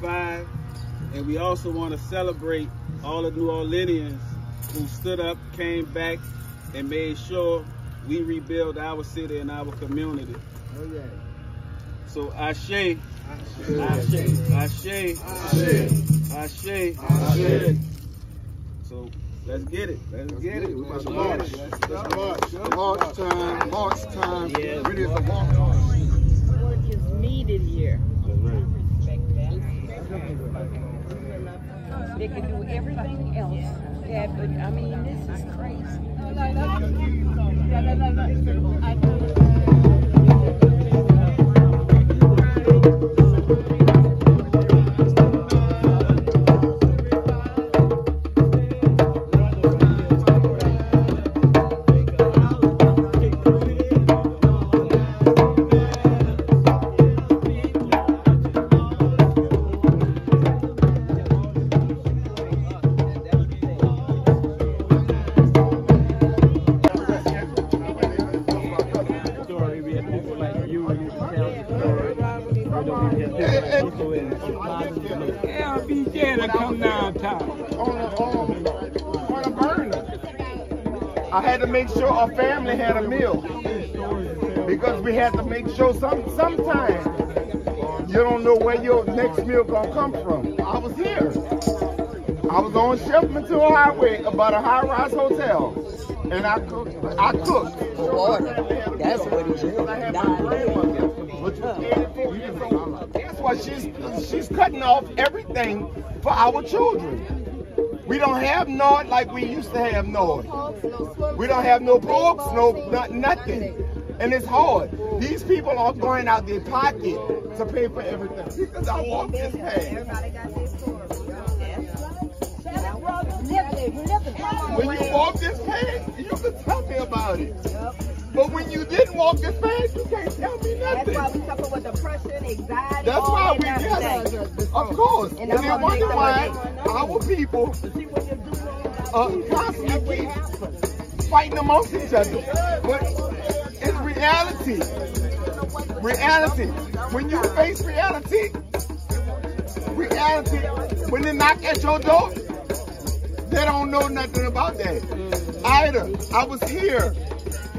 5. And we also want to celebrate all the New Orleanians who stood up, came back, and made sure we rebuild our city and our community. Oh yeah. So Ashe, Ashe, Ashe, Ashe. So let's get it. Let's get it. We're about to march. March time. March time. Yeah. Ready to march. What is needed here? They can do everything else. Yeah, but I mean, this is crazy. I had to make sure our family had a meal because we had to make sure sometimes you don't know where your next meal gonna come from. I was here. I was on Shipmanton Highway about a high-rise hotel, and I cooked. Water. That's what he's doing. I had my grandmother, which was 84 years old. That's why she's cutting off everything for our children. We don't have Nord like we used to have Nord. We don't have no books, nothing. And it's hard. These people are going out their pocket to pay for everything. Because I walk this path. When you walk this path, you can tell me about it. But when you didn't walk this path, you can't tell me nothing. That's why we suffer with depression, anxiety. That's why we get it. Of course. And they wonder why our people constantly keep fighting amongst each other. But it's reality. Reality. When you face reality, when they knock at your door, they don't know nothing about that. Ida, I was here.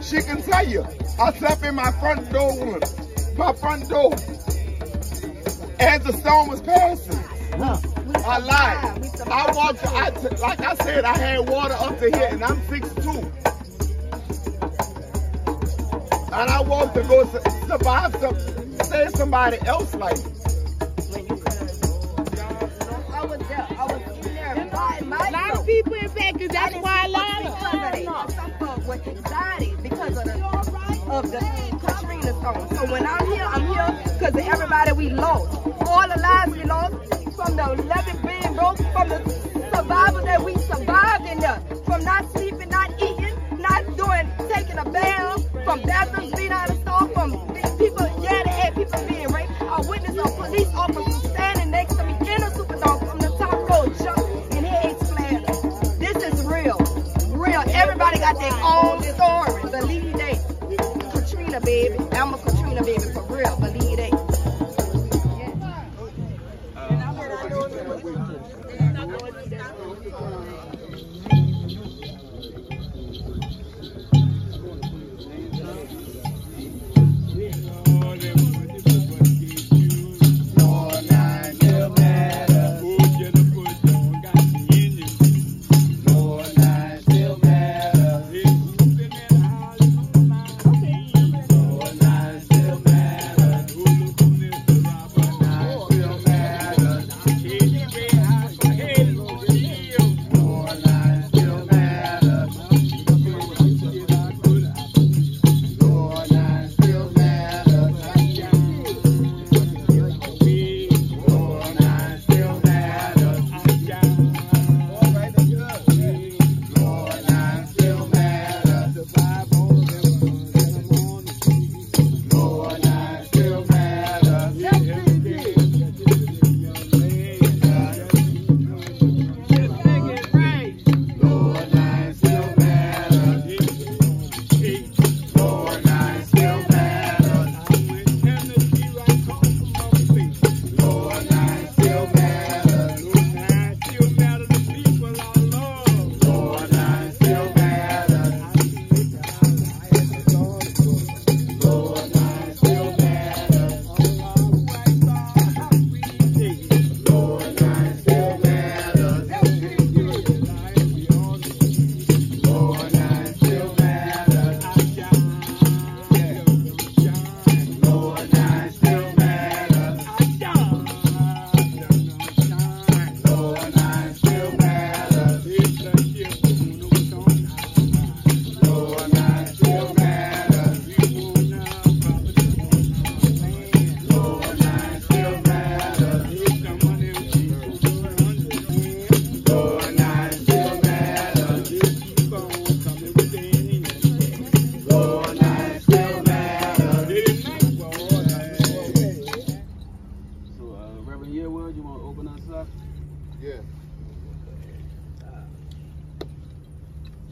She can tell you. I slept in my front door once. My front door. As the storm was passing. I lied. I walked, like I said, I had water up to here, and I'm 6'2". And I walked to go survive save somebody else's life. I was in there by myself. A lot of people in fact, because that's why I lied. Suffer with anxiety because of the Katrina storm. So when I'm here because of everybody we lost. All the lives we lost, from the 11 being broke, from the survival that we survived in there, from not sleeping, not eating, not taking a bath, from bathrooms being out of store, from people, they had people being raped. I witnessed a police officer standing next to me in a Superdome from the top floor, jumped, and he exploded. This is real. Real. Everybody got their own story. Believe they. Katrina, baby. I'm a Katrina, baby, for real. Believe they. open us up? Yeah.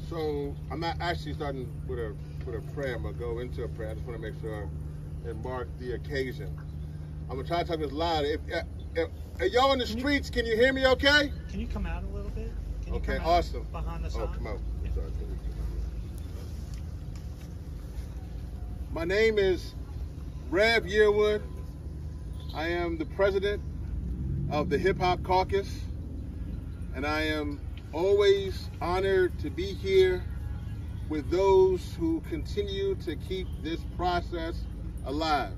So I'm not actually starting with a prayer. I'm gonna go into a prayer. I just want to make sure and mark the occasion. I'm gonna try to talk this loud. If y'all in the streets, can you hear me? Okay. Can you come out a little bit? Can you Okay. come out Awesome. behind the sign? Oh, come out. Yeah. Sorry. My name is Rev Yearwood. I am the president of the Hip Hop Caucus, and I am always honored to be here with those who continue to keep this process alive.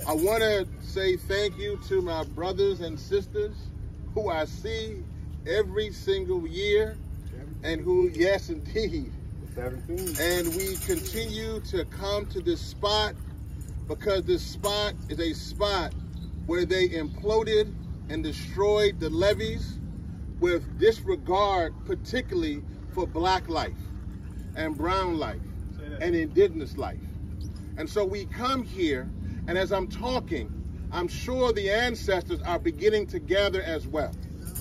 I want to say thank you to my brothers and sisters who I see every single year and who, yes indeed, and we continue to come to this spot because this spot is a spot where they imploded and destroyed the levees with disregard particularly for black life and brown life and indigenous life. And so we come here, and as I'm talking, I'm sure the ancestors are beginning to gather as well.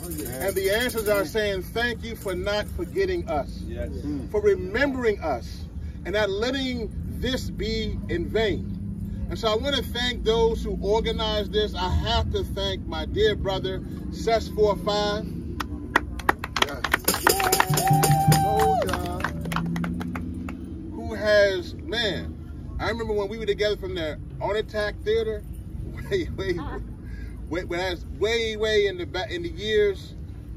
And the ancestors are saying, thank you for not forgetting us, for remembering us, and not letting this be in vain. And so I want to thank those who organized this. I have to thank my dear brother, Ses45, who has, man, I remember when we were together from the Art Attack Theater, way in the years,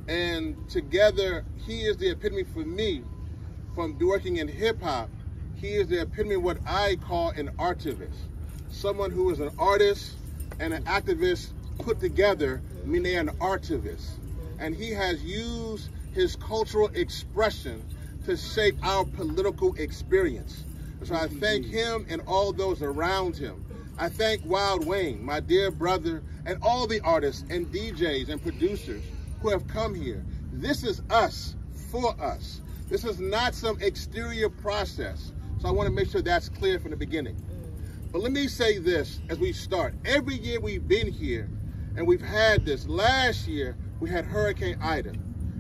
and together he is the epitome for me from working in hip hop. He is the epitome of what I call an artivist, someone who is an artist and an activist put together, meaning they are an artivist, and he has used his cultural expression to shape our political experience. So I thank him and all those around him. I thank Wild Wayne, my dear brother, and all the artists and DJs and producers who have come here. This is us, for us. This is not some exterior process. So I want to make sure that's clear from the beginning. But let me say this as we start. Every year we've been here and we've had this. Last year we had Hurricane Ida.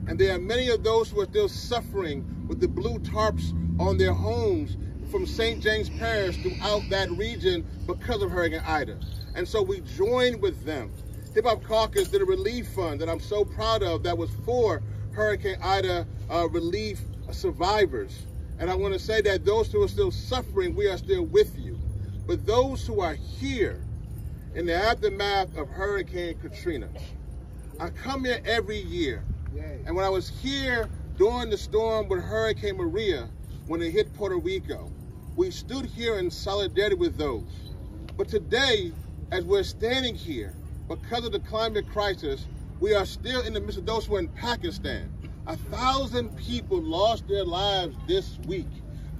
And there are many of those who are still suffering with the blue tarps on their homes from St. James Parish throughout that region because of Hurricane Ida. And so we joined with them. Hip Hop Caucus did a relief fund that I'm so proud of that was for Hurricane Ida relief survivors. And I want to say that those who are still suffering, we are still with you. But those who are here in the aftermath of Hurricane Katrina, I come here every year. And when I was here during the storm with Hurricane Maria, when it hit Puerto Rico, we stood here in solidarity with those. But today, as we're standing here, because of the climate crisis, we are still in the midst of those who are in Pakistan. 1,000 people lost their lives this week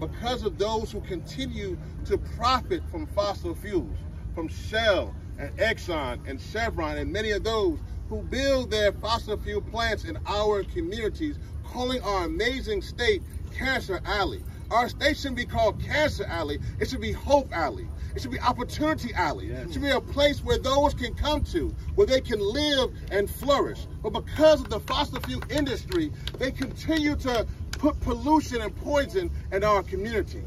because of those who continue to profit from fossil fuels, from Shell and Exxon and Chevron and many of those who build their fossil fuel plants in our communities, calling our amazing state Cancer Alley. Our state shouldn't be called Cancer Alley. It should be Hope Alley. It should be Opportunity Alley. It should be a place where those can come to, where they can live and flourish. But because of the fossil fuel industry, they continue to put pollution and poison in our communities.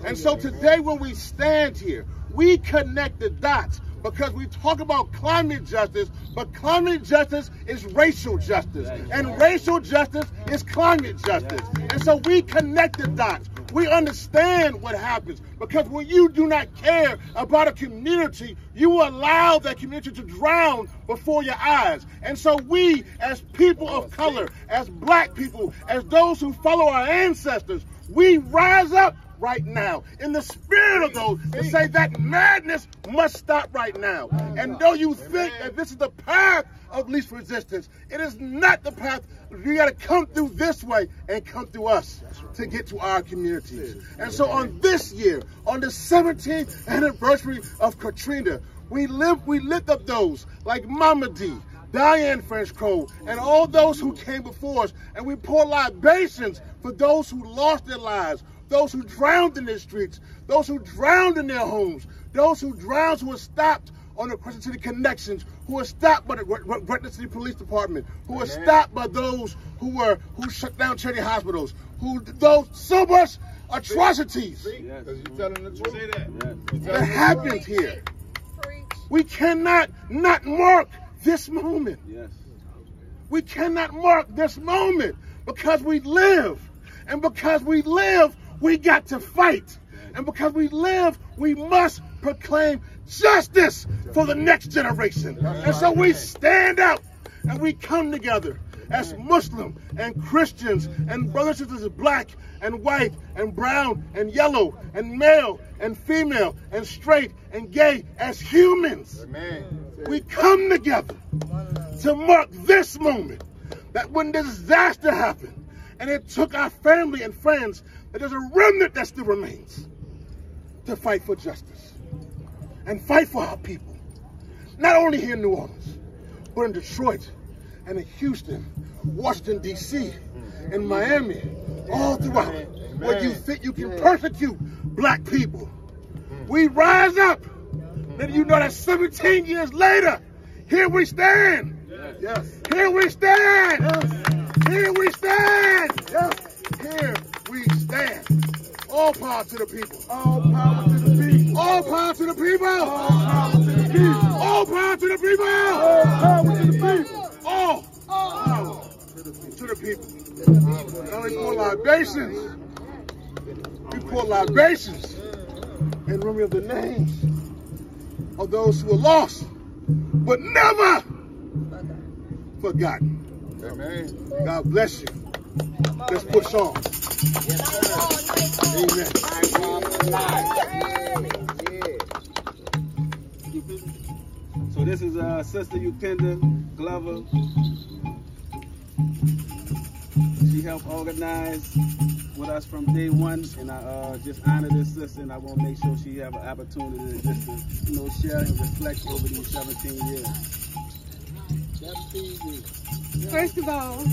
And so today when we stand here, we connect the dots because we talk about climate justice, but climate justice is racial justice, and racial justice is climate justice. And so we connect the dots. We understand what happens, because when you do not care about a community, you allow that community to drown before your eyes. And so we, as people of color, as black people, as those who follow our ancestors, we rise up right now in the spirit of those and say that madness must stop right now. And though you think that this is the path of least resistance, it is not the path. You got to come through this way and come through us to get to our communities. And so on this year, on the 17th anniversary of Katrina, we lift up those like Mama D, Diane French Cole, and all those who came before us, and we pour libations for those who lost their lives, those who drowned in the streets, those who drowned in their homes, those who drowned, who were stopped on the Crescent City Connections, who were stopped by the Crescent City Police Department, who were stopped by those who shut down charity hospitals, so much atrocities that happened here. We cannot not mark this moment. We cannot mark this moment because we live. And because we live, we got to fight. And because we live, we must proclaim justice for the next generation. And so we stand up and we come together as Muslim and Christians and brothers and sisters, black and white and brown and yellow and male and female and straight and gay, as humans. We come together to mark this moment, that when the disaster happened and it took our family and friends, that there's a remnant that still remains to fight for justice and fight for our people. Not only here in New Orleans, but in Detroit and in Houston, Washington, D.C., in Miami, all throughout, where you think you can persecute black people. We rise up, letting you know that 17 years later, here we stand. Here we stand. Here we stand. Here we stand. All power to the people. All power to the people. All power to the people. All power to the people. All power to the people. All power to the people. All power to the people. Now we pour libations. We pour libations in memory of the names of those who were lost, but never forgotten. Amen. God bless you. Let's push on. Amen. So this is Sister Upenda Glover. She helped organize with us from day one, and I just honor this sister, and I want to make sure she have an opportunity just to, share and reflect over these 17 years. First of all,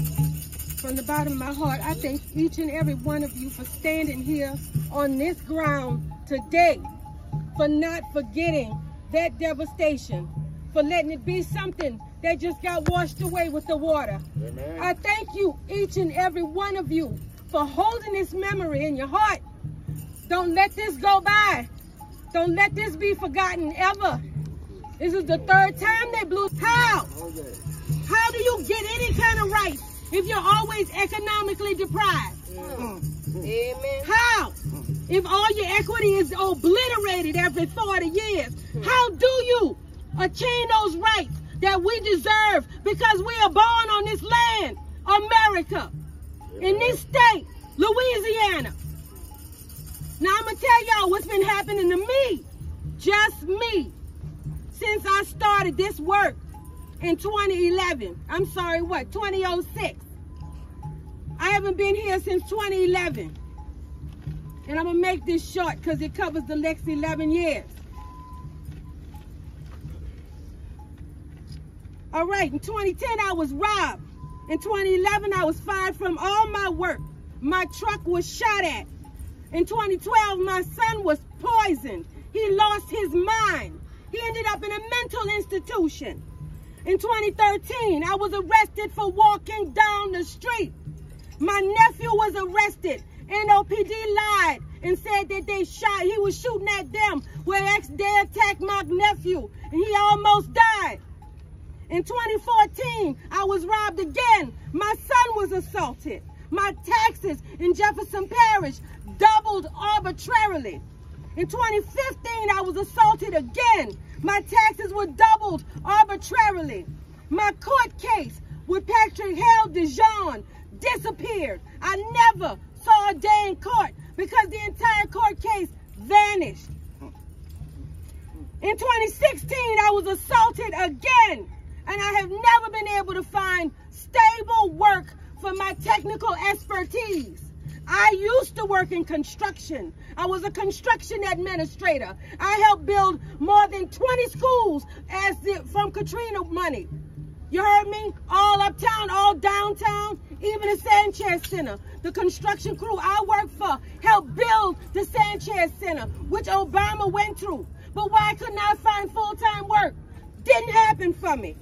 from the bottom of my heart, I thank each and every one of you for standing here on this ground today, for not forgetting that devastation, for letting it be something that just got washed away with the water. Amen. I thank you, each and every one of you, for holding this memory in your heart. Don't let this go by. Don't let this be forgotten ever. This is the third time they blew. How? How do you get any kind of rights if you're always economically deprived? Amen. How? If all your equity is obliterated every 40 years, how do you attain those rights that we deserve because we are born on this land, America, in this state, Louisiana? Now I'm going to tell y'all what's been happening to me, just me, since I started this work in 2011. I'm sorry, 2006. I haven't been here since 2011. And I'm going to make this short because it covers the next 11 years. All right, in 2010, I was robbed. In 2011, I was fired from all my work. My truck was shot at. In 2012, my son was poisoned. He lost his mind. He ended up in a mental institution. In 2013, I was arrested for walking down the street. My nephew was arrested. NOPD lied and said that he was shooting at them where they attacked my nephew, and he almost died. In 2014, I was robbed again. My son was assaulted. My taxes in Jefferson Parish doubled arbitrarily. In 2015, I was assaulted again. My taxes were doubled arbitrarily. My court case with Patrick Hale DeJean disappeared. I never saw a day in court because the entire court case vanished. In 2016, I was assaulted again, and I have never been able to find stable work for my technical expertise. I used to work in construction. I was a construction administrator. I helped build more than 20 schools from Katrina money. You heard me? All uptown, all downtown, even the Sanchez Center. The construction crew I worked for helped build the Sanchez Center, which Obama went through. But why couldn't I find full-time work? Didn't happen for me.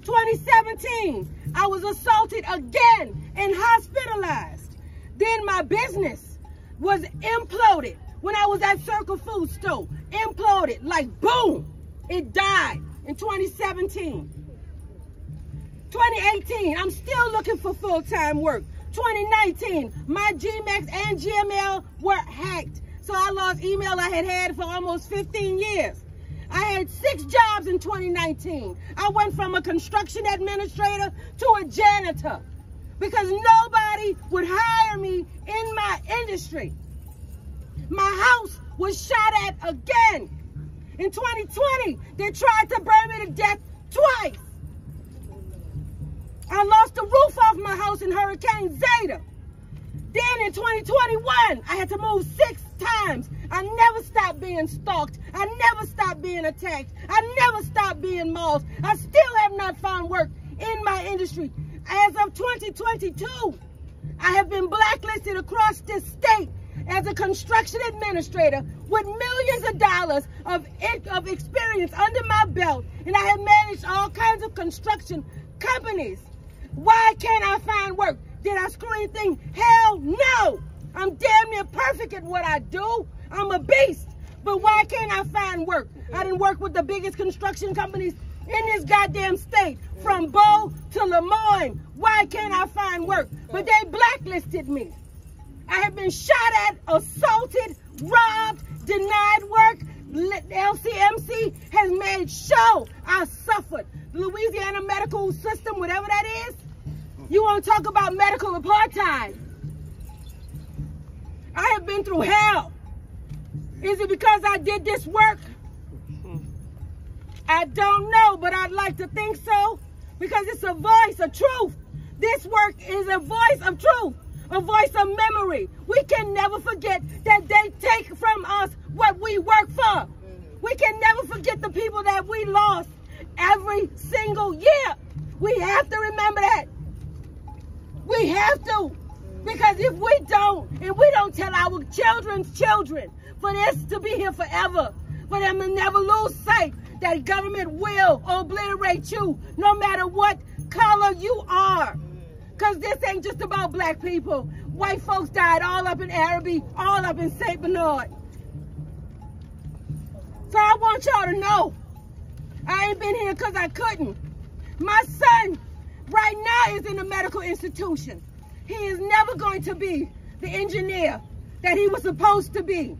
2017, I was assaulted again and hospitalized. Then my business was imploded when I was at Circle Food Store. Imploded, like boom, it died in 2017. 2018, I'm still looking for full-time work. 2019, my Gmax and Gmail were hacked. So I lost email I had for almost 15 years. I had 6 jobs in 2019. I went from a construction administrator to a janitor because nobody would hire me in my industry. My house was shot at again. In 2020, they tried to burn me to death twice. I lost the roof off my house in Hurricane Zeta. Then in 2021, I had to move 6 times. I never stopped being stalked. I never stopped being attacked. I never stopped being mauled. I still have not found work in my industry. As of 2022, I have been blacklisted across this state as a construction administrator with millions of dollars of experience under my belt, and I have managed all kinds of construction companies. Why can't I find work? Did I screw anything? Hell no! I'm damn near perfect at what I do. I'm a beast. But why can't I find work? I done work with the biggest construction companies in this goddamn state, from Bow to Lemoyne. Why can't I find work? But they blacklisted me. I have been shot at, assaulted, robbed, denied work. LCMC has made sure I suffered. The Louisiana medical system, whatever that is, you want to talk about medical apartheid? I have been through hell. Is it because I did this work? I don't know, but I'd like to think so, because it's a voice of truth. This work is a voice of truth, a voice of memory. We can never forget that they take from us what we work for. We can never forget the people that we lost every single year. We have to remember that. We have to. Because if we don't, and we don't tell our children's children for this to be here forever, for them to never lose sight that government will obliterate you no matter what color you are. Because this ain't just about black people. White folks died all up in Araby, all up in St. Bernard. So I want y'all to know, I ain't been here because I couldn't. My son right now is in a medical institution. He is never going to be the engineer that he was supposed to be.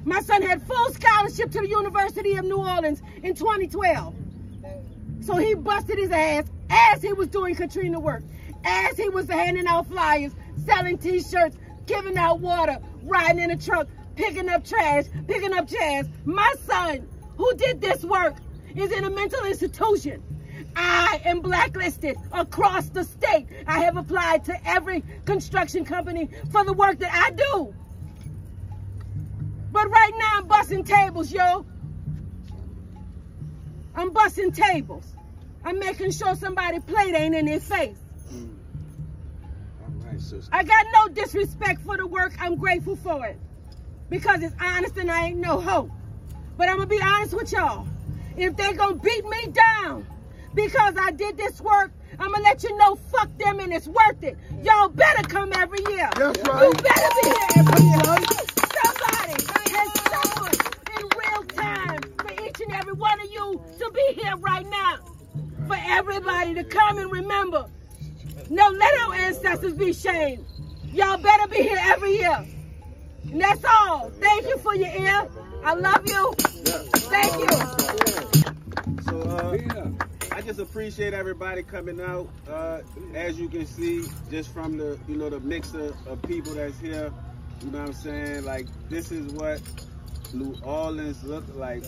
My son had full scholarship to the University of New Orleans in 2012. So he busted his ass as he was doing Katrina work, as he was handing out flyers, selling t-shirts, giving out water, riding in a truck, picking up trash, picking up chairs. My son, who did this work, is in a mental institution. I am blacklisted across the state. I have applied to every construction company for the work that I do. But right now I'm busting tables, yo. I'm busting tables. I'm making sure somebody's plate ain't in their face. All right, sister. I got no disrespect for the work. I'm grateful for it. Because it's honest and I ain't no hoe. But I'm going to be honest with y'all. If they going to beat me down because I did this work, I'm going to let you know, fuck them and it's worth it. Y'all better come every year. That's right. You better be here every year. Somebody has suffered in real time for each and every one of you to be here right now. For everybody to come and remember. No, let our ancestors be shamed. Y'all better be here every year. And that's all. Thank you for your ear. I love you. Thank you. So I just appreciate everybody coming out. As you can see, just from the the mix of people that's here. You know what I'm saying? Like, this is what New Orleans looked like,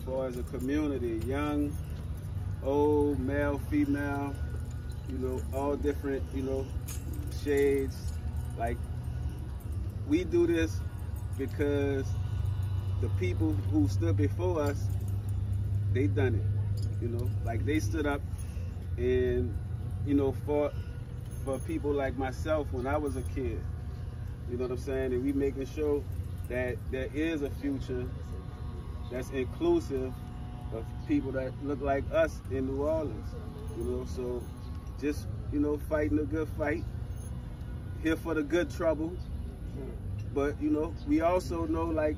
for as a community. Young, old, male, female, all different, shades. Like, we do this because the people who stood before us, they done it. Like, they stood up and, fought for people like myself when I was a kid. You know what I'm saying? And we making sure that there is a future that's inclusive of people that look like us in New Orleans, you know. So just, you know, fighting a good fight, here for the good trouble. But, you know, we also know, like,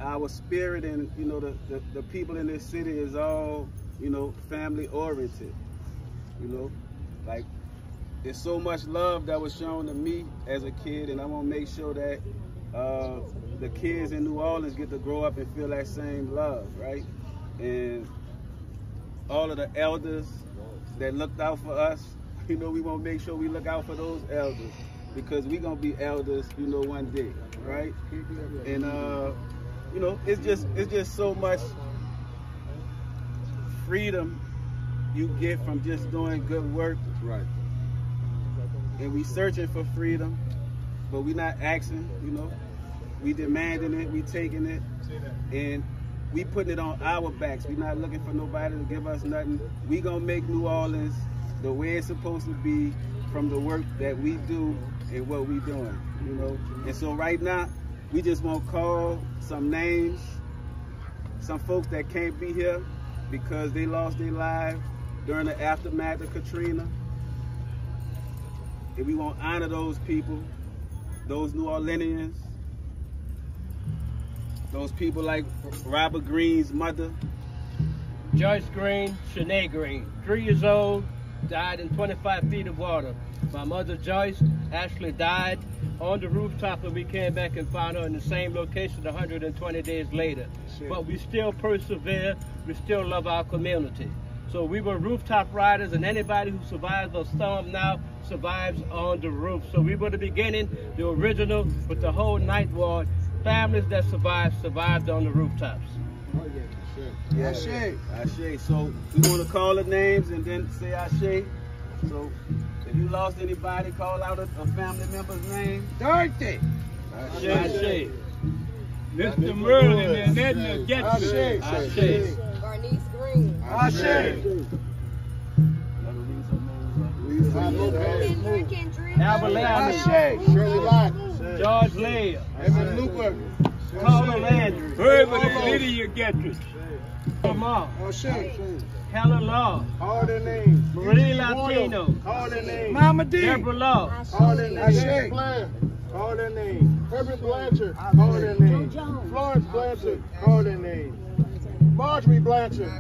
our spirit and, you know, the people in this city is all, you know, family oriented, you know. Like, there's so much love that was shown to me as a kid, and I want to make sure that the kids in New Orleans get to grow up and feel that same love, right? And all of the elders that looked out for us, you know, we want to make sure we look out for those elders, because we're going to be elders, you know, one day, right? And, you know, it's just so much freedom you get from just doing good work. Right. And we searching for freedom, but we not asking, you know. We demanding it, we taking it, and we putting it on our backs. We not looking for nobody to give us nothing. We gonna make New Orleans the way it's supposed to be from the work that we do and what we doing, you know. And so right now, we just want to call some names, some folks that can't be here because they lost their lives during the aftermath of Katrina. And we want to honor those people, those New Orleanians, those people like Robert Green's mother. Joyce Green, Shanae Green, 3 years old, died in 25 feet of water. My mother Joyce actually died on the rooftop, and we came back and found her in the same location 120 days later. But we still persevere, we still love our community. So we were rooftop riders, and anybody who survives the storm now survives on the roof. So we were the beginning, the original, with the whole Ninth Ward. Families that survived on the rooftops. Oh, yeah. Ashe. Ashe. So we want to call the names and then say Ashe. So if you lost anybody, call out a family member's name. Dirty. Ashe. Ashe. Mr. Merlin and Edna Getson. Ashe. Bernice Green. Ashe. Albert Ashe. Shirley Lott. George Leah. Evan Looper. Carla Landry. Herbert and Lydia Getson. Lamar. Ashe. Helen Law. Call their names. Marie Latino. Call their names. Mama D. Deborah Law. Call their names. Ashe. Call their names. Herbert Blanchard. Call their names. Florence Blanchard. Call their names. Marjorie Blanchard.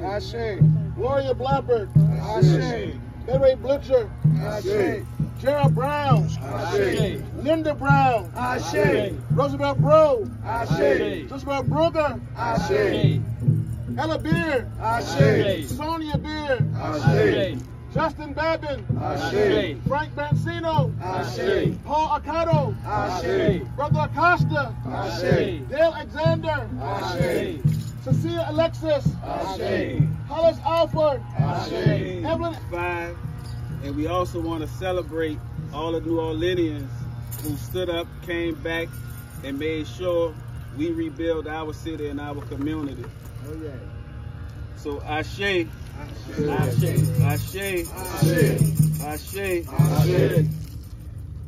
Ashe. Gloria Blackburn. Ashe. Henry Blitzer. Ashe. Gerald Brown. Ashe. Linda Brown. Ashe. Roosevelt Bro. Ashe. Roosevelt Brugger. Ashe. Ella Beard. Ashe. Sonia Beard. Ashe. Justin Babin. Ashe. Frank Bancino. Ashe. Paul Acado. Ashe. Brother Acosta. Ashe. Dale Alexander. Ashe. Cecilia Alexis. Ashe. Hollis Alford. Ashe. Evelyn. 5. And we also want to celebrate all the New Orleanians who stood up, came back, and made sure we rebuild our city and our community. Oh yeah. So Ashe. Ashe. Ashe. Ashe. Ashe. Ashe.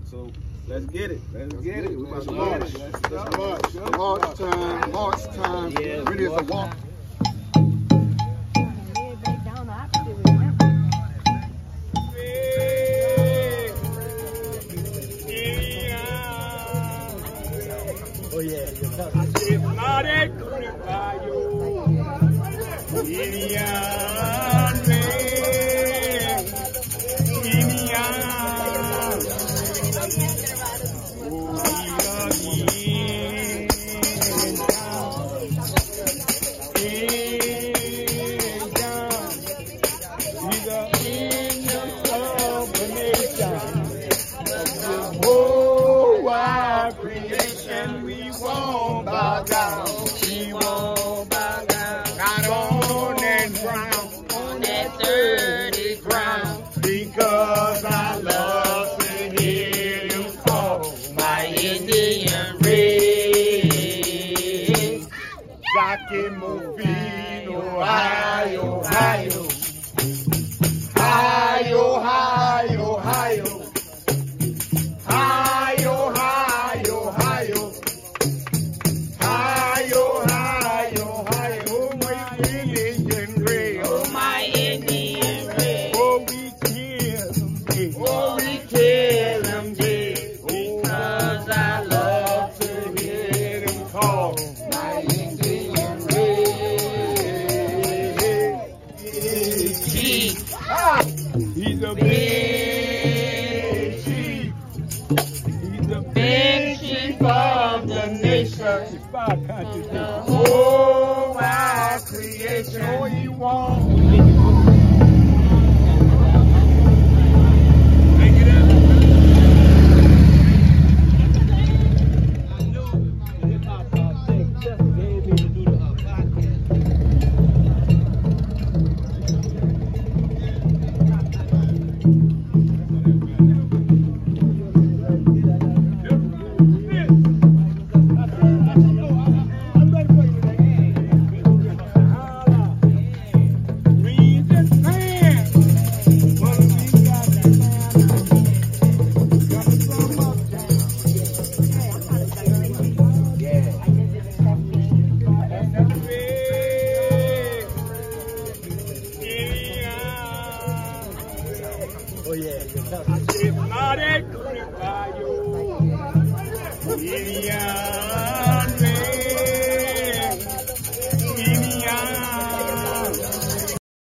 So let's get it. Let's get it. We about to march. Let's march. March time. March time. Yeah, Ready as a walk. Oh yeah. He's a big chief. He's a big chief of the nation. The whole wide creation. Oh, he won't. Oh yeah.